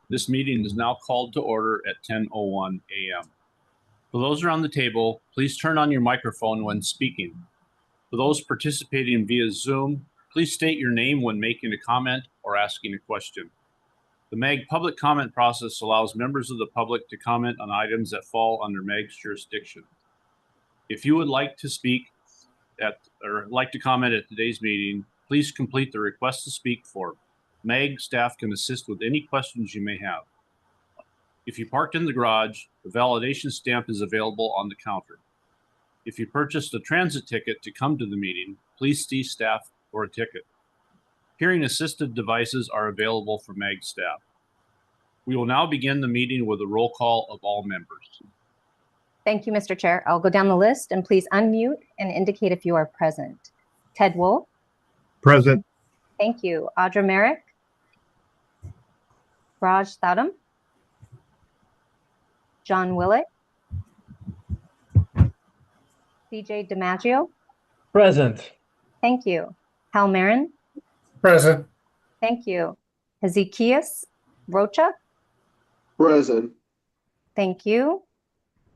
This meeting is now called to order at 10:01 a.m. For those around the table, please turn on your microphone when speaking. For those participating via Zoom, please state your name when making a comment or asking a question. The MAG public comment process allows members of the public to comment on items that fall under MAG's jurisdiction. If you would like to speak like to comment at today's meeting, please complete the request to speak form. MAG staff can assist with any questions you may have. If you parked in the garage, the validation stamp is available on the counter. If you purchased a transit ticket to come to the meeting, please see staff for a ticket. Hearing assisted devices are available for MAG staff. We will now begin the meeting with a roll call of all members. Thank you, Mr. Chair. I'll go down the list and please unmute and indicate if you are present. Ted Wolf. Present. Thank you. Audra Merrick. Raj Thadam. John Willett. CJ DiMaggio. Present. Thank you. Hal Marin. Present. Thank you. Hezekias Rocha. Present. Thank you.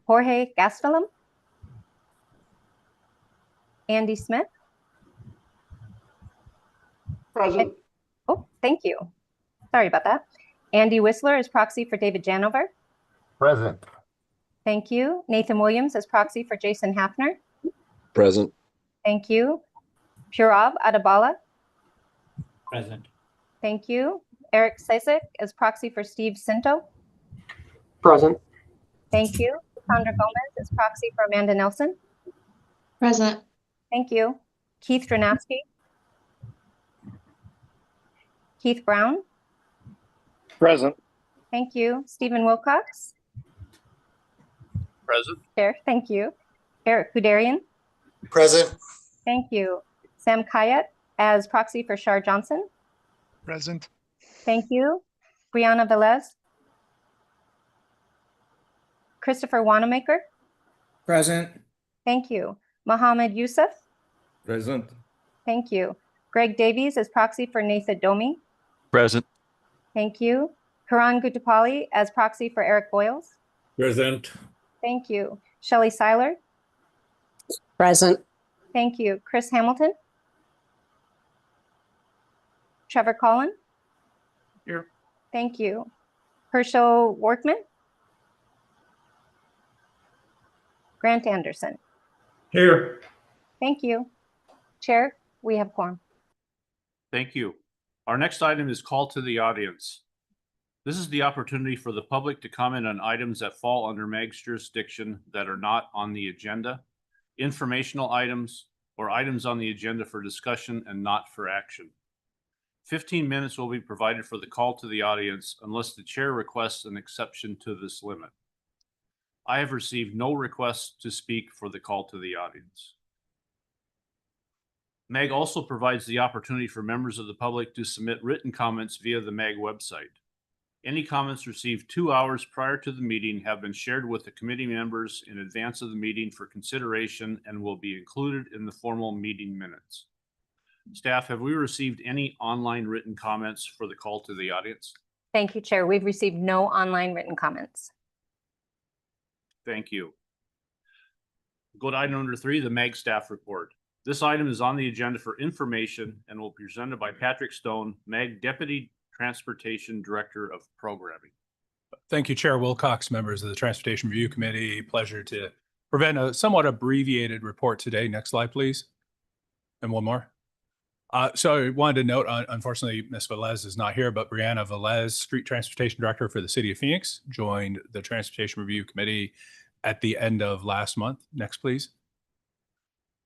Jorge Gastelum. Andy Smith. Present. Oh, thank you. Sorry about that. Andy Whistler is proxy for David Janover. Present. Thank you. Nathan Williams is proxy for Jason Hafner. Present. Thank you. Purab Adabala. Present. Thank you. Eric Sisek is proxy for Steve Sinto. Present. Thank you. Sandra Gomez is proxy for Amanda Nelson. Present. Thank you. Keith Dranowski. Keith Brown. Present. Thank you. Stephen Wilcox. Present. Chair, thank you. Eric Guderian. Present. Thank you. Sam Kayat as proxy for Shar Johnson. Present. Thank you. Brianna Velez. Christopher Wanamaker. Present. Thank you. Mohammed Youssef. Present. Thank you. Greg Davies as proxy for Nathan Domi. Present. Thank you. Karan Gutapalli as proxy for Eric Boyles. Present. Thank you. Shelley Seiler. Present. Thank you. Chris Hamilton. Trevor Collin. Here. Thank you. Herschel Workman. Grant Anderson. Here. Thank you. Chair, we have quorum. Thank you. Our next item is call to the audience. This is the opportunity for the public to comment on items that fall under MAG's jurisdiction that are not on the agenda, informational items, or items on the agenda for discussion and not for action. 15 minutes will be provided for the call to the audience unless the chair requests an exception to this limit. I have received no requests to speak for the call to the audience. MAG also provides the opportunity for members of the public to submit written comments via the MAG website. Any comments received 2 hours prior to the meeting have been shared with the committee members in advance of the meeting for consideration and will be included in the formal meeting minutes. Staff, have we received any online written comments for the call to the audience? Thank you, Chair. We've received no online written comments. Thank you. Go to item number 3, the MAG staff report. This item is on the agenda for information and will be presented by Patrick Stone, MAG Deputy Transportation Director of Programming. Thank you, Chair Wilcox, members of the Transportation Review Committee. Pleasure to present a somewhat abbreviated report today. Next slide, please. And one more. So I wanted to note, unfortunately, Ms. Velez is not here, but Brianna Velez, Street Transportation Director for the City of Phoenix, joined the Transportation Review Committee at the end of last month. Next, please.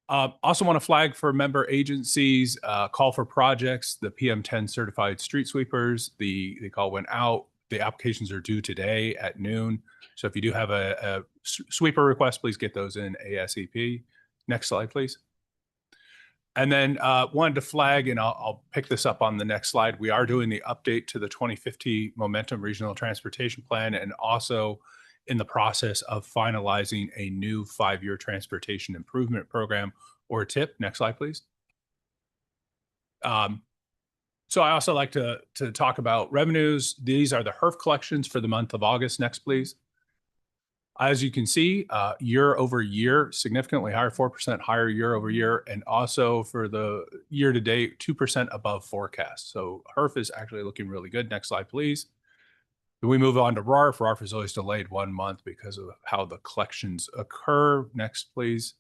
Also want to flag for member agencies, call for projects, the PM10 certified street sweepers, the call went out. The applications are due today at noon. So if you do have a sweeper request, please get those in ASAP. Next slide, please. And then wanted to flag, and I'll pick this up on the next slide. We are doing the update to the 2050 Momentum Regional Transportation Plan, and also in the process of finalizing a new 5-year transportation improvement program, or TIP. Next slide, please. So I also like to talk about revenues. These are the HERF collections for the month of August. Next, please. As you can see, year over year, significantly higher, 4% higher year over year, and also for the year to date, 2% above forecast. So HERF is actually looking really good. Next slide, please. Then we move on to RARF. RARF is always delayed 1 month because of how the collections occur. Next, please.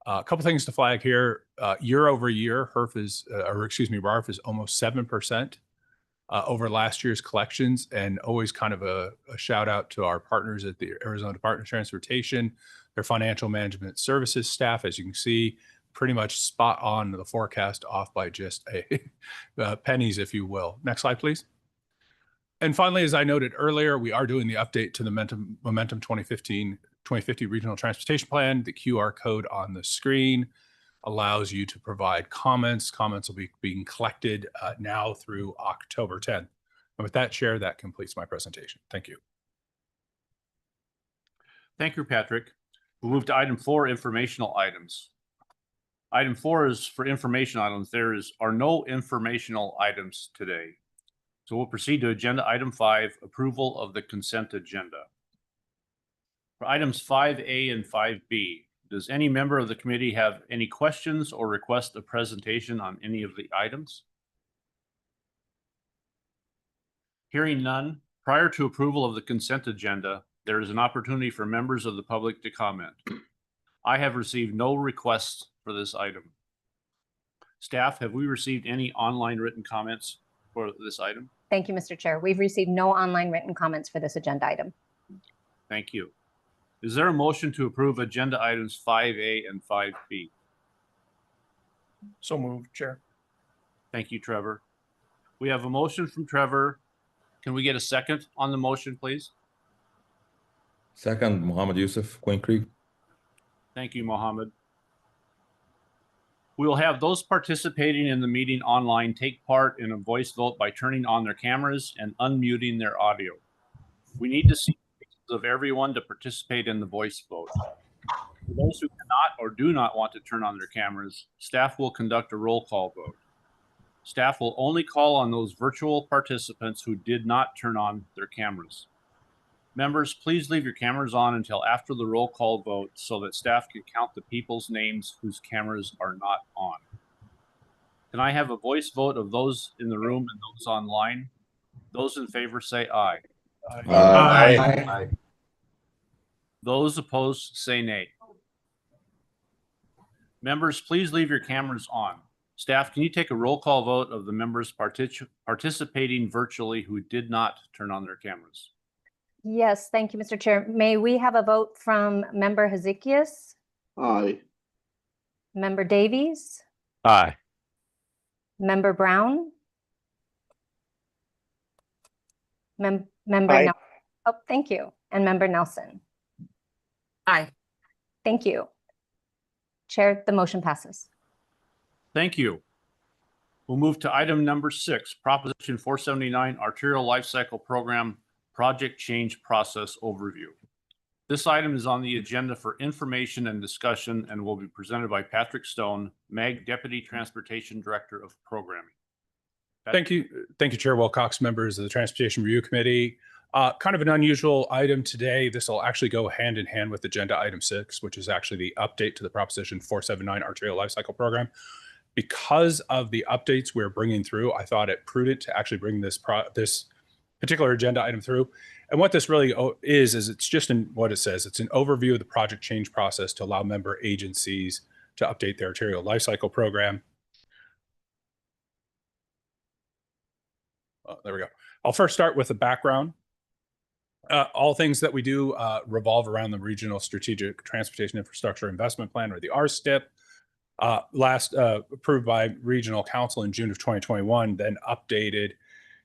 A couple things to flag here. Year over year, RARF is almost 7% over last year's collections, and always kind of a shout out to our partners at the Arizona Department of Transportation, their financial management services staff. As you can see, pretty much spot on the forecast, off by just pennies, if you will. Next slide, please. And finally, as I noted earlier, we are doing the update to the Momentum 2050 Regional Transportation Plan. The QR code on the screen allows you to provide comments. Comments will be being collected now through October 10th. And with that, Chair, that completes my presentation. Thank you. Thank you, Patrick. We'll move to item 4, informational items. Item 4 is for information items. There are no informational items today. So we'll proceed to agenda item 5, approval of the consent agenda. For items 5A and 5B, does any member of the committee have any questions or request a presentation on any of the items? Hearing none, prior to approval of the consent agenda, there is an opportunity for members of the public to comment. I have received no requests for this item. Staff, have we received any online written comments for this item? Thank you, Mr. Chair. We've received no online written comments for this agenda item. Thank you. Is there a motion to approve agenda items 5A and 5B? So moved, Chair. Thank you, Trevor. We have a motion from Trevor. Can we get a second on the motion, please? Second, Mohammed Yusuf, Queen Creek. Thank you, Mohammed. We will have those participating in the meeting online take part in a voice vote by turning on their cameras and unmuting their audio. We need to see pictures of everyone to participate in the voice vote. For those who cannot or do not want to turn on their cameras, staff will conduct a roll call vote. Staff will only call on those virtual participants who did not turn on their cameras. Members, please leave your cameras on until after the roll call vote so that staff can count the people's names whose cameras are not on. Can I have a voice vote of those in the room and those online? Those in favor say aye. Aye. Those opposed say nay. Members, please leave your cameras on. Staff, can you take a roll call vote of the members participating virtually who did not turn on their cameras? Yes, thank you, Mr. Chair. May we have a vote from Member Hezekias? Aye. Member Davies? Aye. Member Brown? Member Aye. Nelson? Oh, thank you. And Member Nelson? Aye. Thank you. Chair, the motion passes. Thank you. We'll move to item number 6, Proposition 479, Arterial Life Cycle Program Project Change Process Overview. This item is on the agenda for information and discussion and will be presented by Patrick Stone, MAG Deputy Transportation Director of Programming. Thank you, Chair Wilcox, members of the Transportation Review Committee. Kind of an unusual item today. This will actually go hand in hand with agenda item 6, which is actually the update to the Proposition 479 Arterial Life Cycle Program. Because of the updates we're bringing through, I thought it prudent to actually bring this particular agenda item through. And what this really is it's just in what it says. It's an overview of the project change process to allow member agencies to update their arterial life cycle program. There we go. I'll first start with the background. All things that we do revolve around the Regional Strategic Transportation Infrastructure Investment Plan, or the RSTIP. Last approved by Regional Council in June of 2021, then updated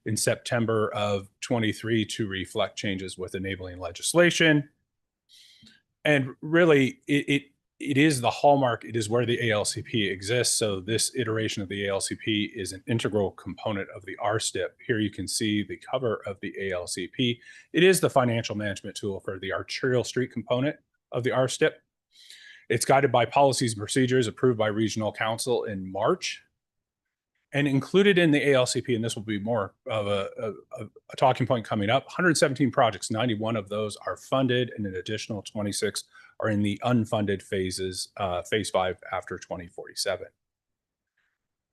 in September of 23 to reflect changes with enabling legislation. And really, it is the hallmark. It is where the ALCP exists. So this iteration of the ALCP is an integral component of the RSTIP. Here you can see the cover of the ALCP. It is the financial management tool for the arterial street component of the RSTIP. It's guided by policies and procedures approved by Regional Council in March. And included in the ALCP, and this will be more of a talking point coming up, 117 projects, 91 of those are funded, and an additional 26 are in the unfunded phases, phase 5 after 2047.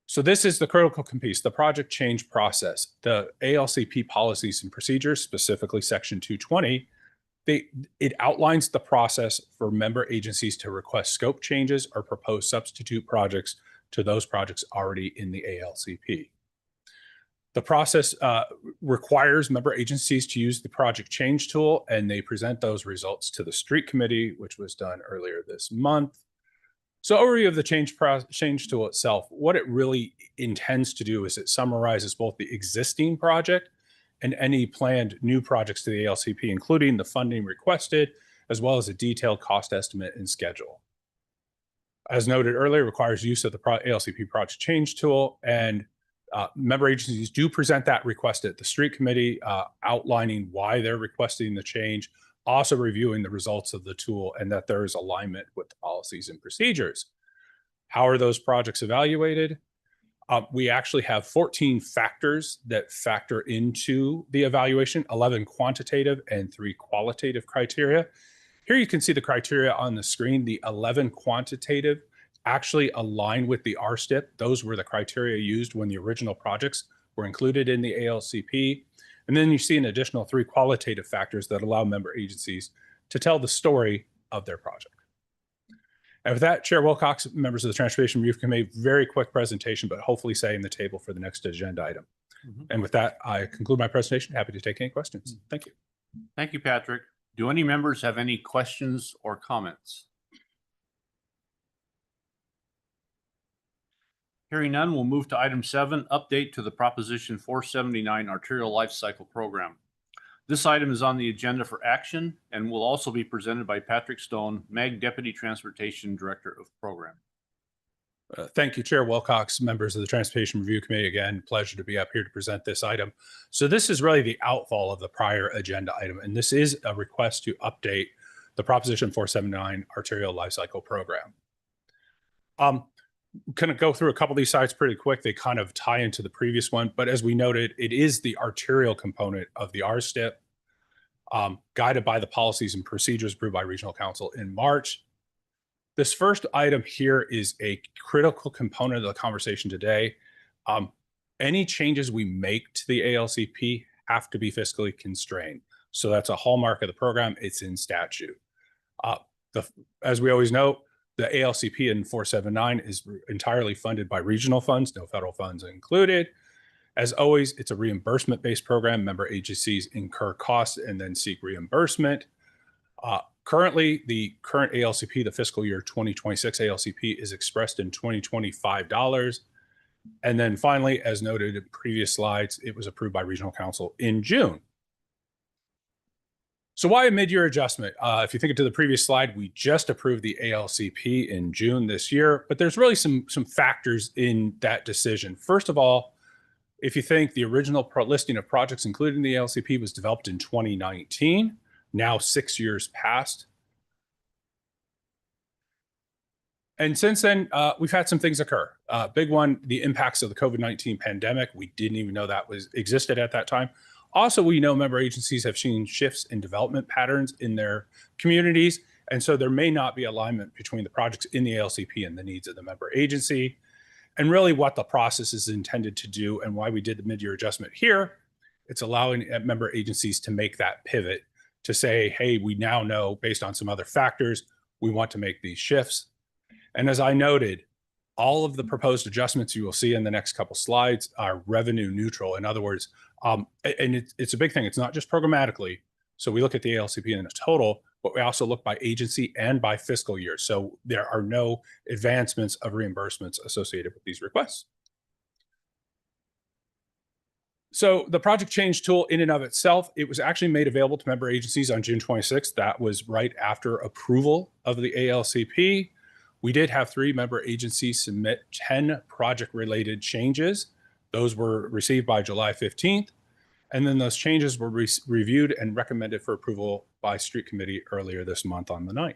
So this is the critical piece, the project change process. The ALCP policies and procedures, specifically Section 220, it outlines the process for member agencies to request scope changes or propose substitute projects to those projects already in the ALCP. The process requires member agencies to use the project change tool, and they present those results to the street committee, which was done earlier this month. So overview of the change tool itself, what it really intends to do is it summarizes both the existing project and any planned new projects to the ALCP, including the funding requested, as well as a detailed cost estimate and schedule. As noted earlier, requires use of the ALCP project change tool, and member agencies do present that request at the street committee, outlining why they're requesting the change, also reviewing the results of the tool and that there is alignment with the policies and procedures. How are those projects evaluated? We actually have 14 factors that factor into the evaluation, 11 quantitative and 3 qualitative criteria. Here you can see the criteria on the screen. The 11 quantitative actually align with the RSTIP. Those were the criteria used when the original projects were included in the ALCP. And then you see an additional 3 qualitative factors that allow member agencies to tell the story of their project. And with that, Chair Wilcox, members of the Transportation Review Committee, very quick presentation, but hopefully setting the table for the next agenda item. And with that, I conclude my presentation. Happy to take any questions. Thank you. Thank you, Patrick. Do any members have any questions or comments? Hearing none, we'll move to item 7, update to the Proposition 479 Arterial Life Cycle Program. This item is on the agenda for action and will also be presented by Patrick Stone, MAG Deputy Transportation Director of Program. Thank you, Chair Wilcox, members of the Transportation Review Committee. Again, pleasure to be up here to present this item. So this is really the outfall of the prior agenda item, and this is a request to update the Proposition 479 Arterial Life Cycle Program. Kind of go through a couple of these slides pretty quick. They kind of tie into the previous one, but as we noted, it is the arterial component of the RSTIP, guided by the policies and procedures approved by Regional Council in March. This first item here is a critical component of the conversation today. Any changes we make to the ALCP have to be fiscally constrained. So that's a hallmark of the program. It's in statute. As we always know, the ALCP in 479 is entirely funded by regional funds, no federal funds included. As always, it's a reimbursement-based program. Member agencies incur costs and then seek reimbursement. Currently, the current ALCP, the fiscal year 2026 ALCP, is expressed in $2025. And then finally, as noted in previous slides, it was approved by Regional Council in June. So why a mid-year adjustment? If you think to the previous slide, we just approved the ALCP in June this year, but there's really some factors in that decision. First of all, if you think the original listing of projects included in the ALCP was developed in 2019, now 6 years passed. And since then, we've had some things occur. Big one, the impacts of the COVID-19 pandemic. We didn't even know that existed at that time. Also, we know member agencies have seen shifts in development patterns in their communities, and so there may not be alignment between the projects in the ALCP and the needs of the member agency. And really what the process is intended to do and why we did the mid-year adjustment here, it's allowing member agencies to make that pivot to say, hey, we now know based on some other factors, we want to make these shifts. And as I noted, all of the proposed adjustments you will see in the next couple slides are revenue neutral. In other words, and it's a big thing. It's not just programmatically. So we look at the ALCP in a total, but we also look by agency and by fiscal year. So there are no advancements of reimbursements associated with these requests. So the project change tool in and of itself, it was actually made available to member agencies on June 26th. That was right after approval of the ALCP. We did have 3 member agencies submit 10 project-related changes. Those were received by July 15th. And then those changes were reviewed and recommended for approval by Street Committee earlier this month on the 9th.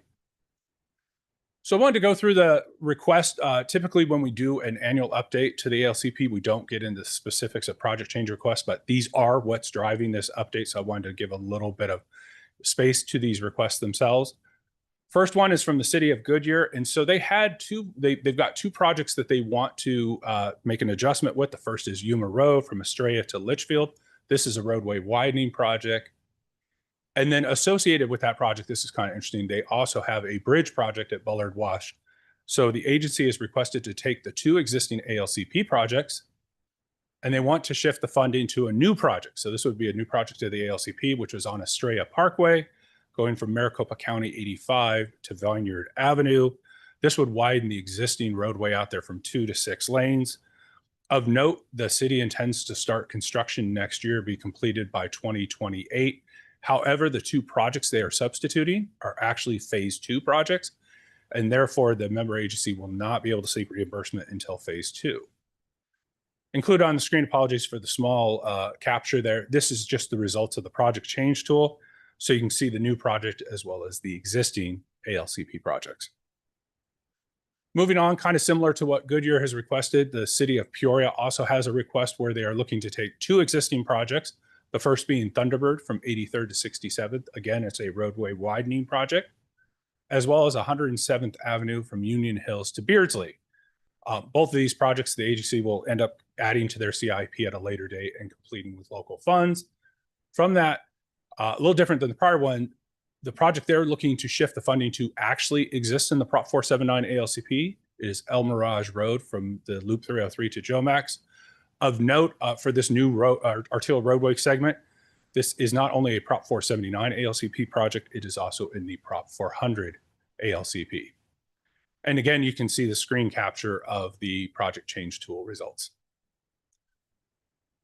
So I wanted to go through the request. Typically, when we do an annual update to the ALCP, we don't get into specifics of project change requests, but these are what's driving this update. So I wanted to give a little bit of space to these requests themselves. First one is from the city of Goodyear. And so they had they've got two projects that they want to make an adjustment with. The first is Yuma Road from Estrella to Litchfield. This is a roadway widening project. And then associated with that project, this is kind of interesting, they also have a bridge project at Bullard Wash. So the agency is requested to take the two existing ALCP projects, and they want to shift the funding to a new project. So this would be a new project to the ALCP, which was on Estrella Parkway, going from Maricopa County 85 to Vineyard Avenue. This would widen the existing roadway out there from 2 to 6 lanes. Of note, the city intends to start construction next year, be completed by 2028. However, the two projects they are substituting are actually phase 2 projects, and therefore the member agency will not be able to seek reimbursement until phase 2. Included on the screen, apologies for the small capture there. This is just the results of the project change tool. So you can see the new project as well as the existing ALCP projects. Moving on, kind of similar to what Goodyear has requested, the city of Peoria also has a request where they are looking to take two existing projects. The first being Thunderbird from 83rd to 67th. Again, it's a roadway widening project, as well as 107th Avenue from Union Hills to Beardsley. Both of these projects, the agency will end up adding to their CIP at a later date and completing with local funds. From that, a little different than the prior one, the project they're looking to shift the funding to actually exists in the Prop 479 ALCP is El Mirage Road from the Loop 303 to Jomax. Of note, for this new arterial roadway segment, this is not only a Prop 479 ALCP project, it is also in the Prop 400 ALCP. And again, you can see the screen capture of the project change tool results.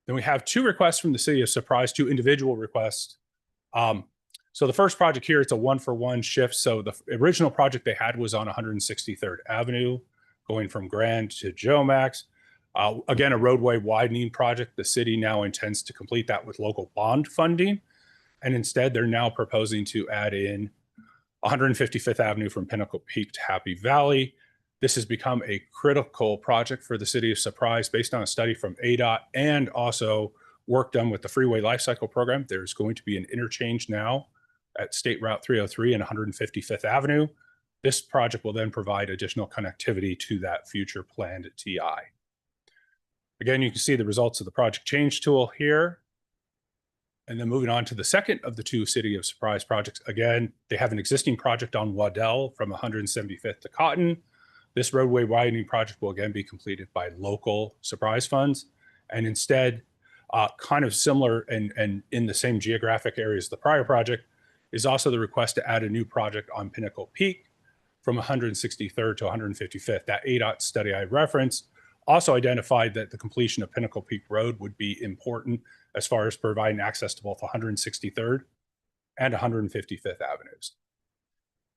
Then we have two requests from the city of Surprise, two individual requests. So the first project here, it's a 1-for-1 shift. So the original project they had was on 163rd Avenue, going from Grand to Jomax. Again, a roadway widening project. The city now intends to complete that with local bond funding. And instead, they're now proposing to add in 155th Avenue from Pinnacle Peak to Happy Valley. This has become a critical project for the city of Surprise based on a study from ADOT and also work done with the Freeway Lifecycle Program. There's going to be an interchange now at State Route 303 and 155th Avenue. This project will then provide additional connectivity to that future planned TI. Again, you can see the results of the project change tool here. And then moving on to the second of the two City of Surprise projects. Again, they have an existing project on Waddell from 175th to Cotton. This roadway widening project will again be completed by local Surprise funds. And instead, kind of similar and in the same geographic area as the prior project, is also the request to add a new project on Pinnacle Peak from 163rd to 155th. That ADOT study I referenced also identified that the completion of Pinnacle Peak Road would be important as far as providing access to both 163rd and 155th Avenues.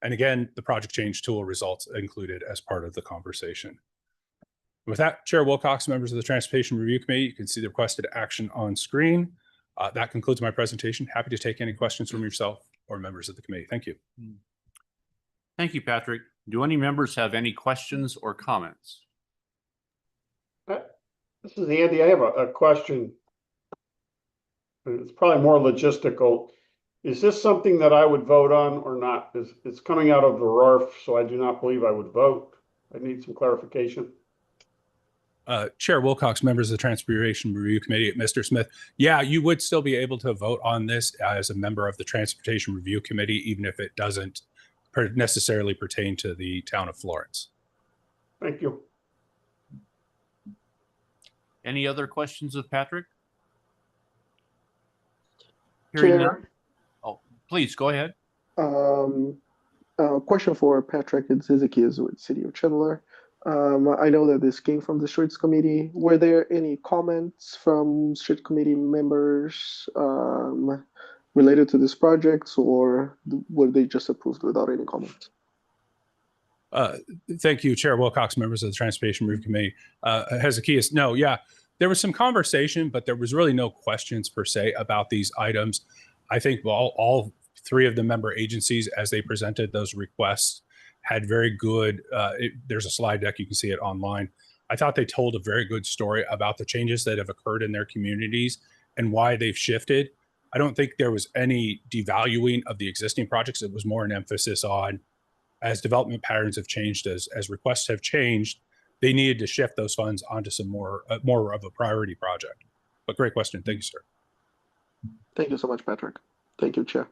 And again, the project change tool results included as part of the conversation. With that, Chair Wilcox, members of the Transportation Review Committee, you can see the requested action on screen. That concludes my presentation. Happy to take any questions from yourself or members of the committee. Thank you. Thank you, Patrick. Do any members have any questions or comments? This is Andy. I have a question. It's probably more logistical. Is this something that I would vote on or not? It's coming out of the RARF, so I do not believe I would vote. I need some clarification. Chair Wilcox, members of the Transportation Review Committee, Mr. Smith. Yeah, you would still be able to vote on this as a member of the Transportation Review Committee, even if it doesn't necessarily pertain to the town of Florence. Thank you. Any other questions of Patrick? Hearing none. Oh, please go ahead. Question for Patrick and Suzuki is with City of Chandler. I know that this came from the Streets Committee. Were there any comments from Street Committee members related to this project, or were they just approved without any comments? Thank you, Chair Wilcox, members of the Transportation Review Committee. Hezekias, no, yeah, there was some conversation, but there was really no questions per se about these items. I think all three of the member agencies, as they presented those requests, had very good, there's a slide deck, you can see it online. I thought they told a very good story about the changes that have occurred in their communities and why they've shifted. I don't think there was any devaluing of the existing projects. It was more an emphasis on, as development patterns have changed, as requests have changed, they needed to shift those funds onto some more of a priority project. But great question. Thank you, sir. Thank you so much, Patrick. Thank you, Chair.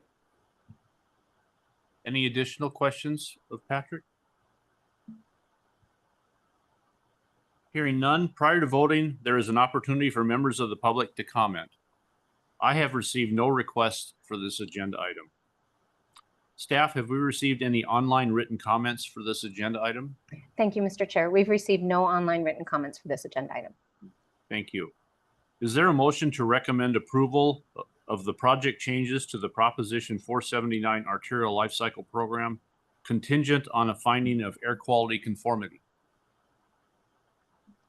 Any additional questions of Patrick? Hearing none, prior to voting, there is an opportunity for members of the public to comment. I have received no requests for this agenda item. Staff, have we received any online written comments for this agenda item? Thank you, Mr. Chair. We've received no online written comments for this agenda item. Thank you. Is there a motion to recommend approval of the project changes to the Proposition 479 Arterial Life Cycle Program contingent on a finding of air quality conformity?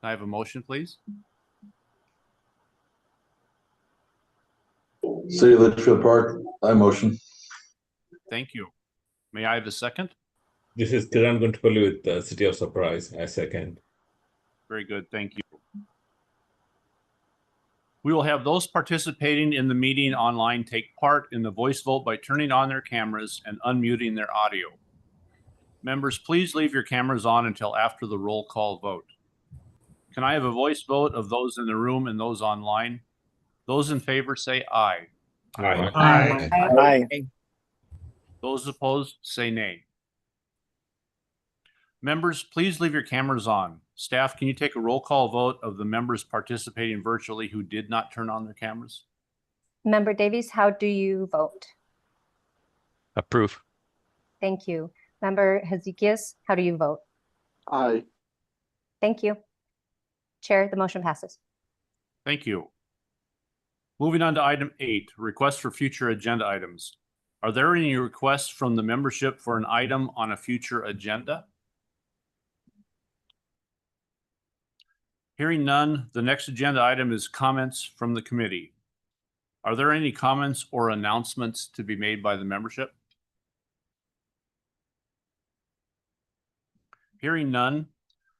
Can I have a motion, please? City of Litchfield Park, I motion. Thank you. May I have a second? This is Kiran Guntupalli with the City of Surprise. I second. Very good. Thank you. We will have those participating in the meeting online take part in the voice vote by turning on their cameras and unmuting their audio. Members, please leave your cameras on until after the roll call vote. Can I have a voice vote of those in the room and those online? Those in favor say aye. Aye. Aye. Those opposed say nay. Members, please leave your cameras on. Staff, can you take a roll call vote of the members participating virtually who did not turn on their cameras? Member Davies, how do you vote? Approve. Thank you. Member Hezekias, how do you vote? Aye. Thank you. Chair, the motion passes. Thank you. Moving on to item 8, requests for future agenda items. Are there any requests from the membership for an item on a future agenda? Hearing none, the next agenda item is comments from the committee. Are there any comments or announcements to be made by the membership? Hearing none,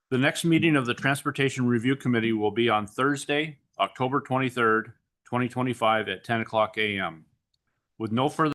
the next meeting of the Transportation Review Committee will be on Thursday, October 23rd, 2025 at 10 o'clock a.m. With no further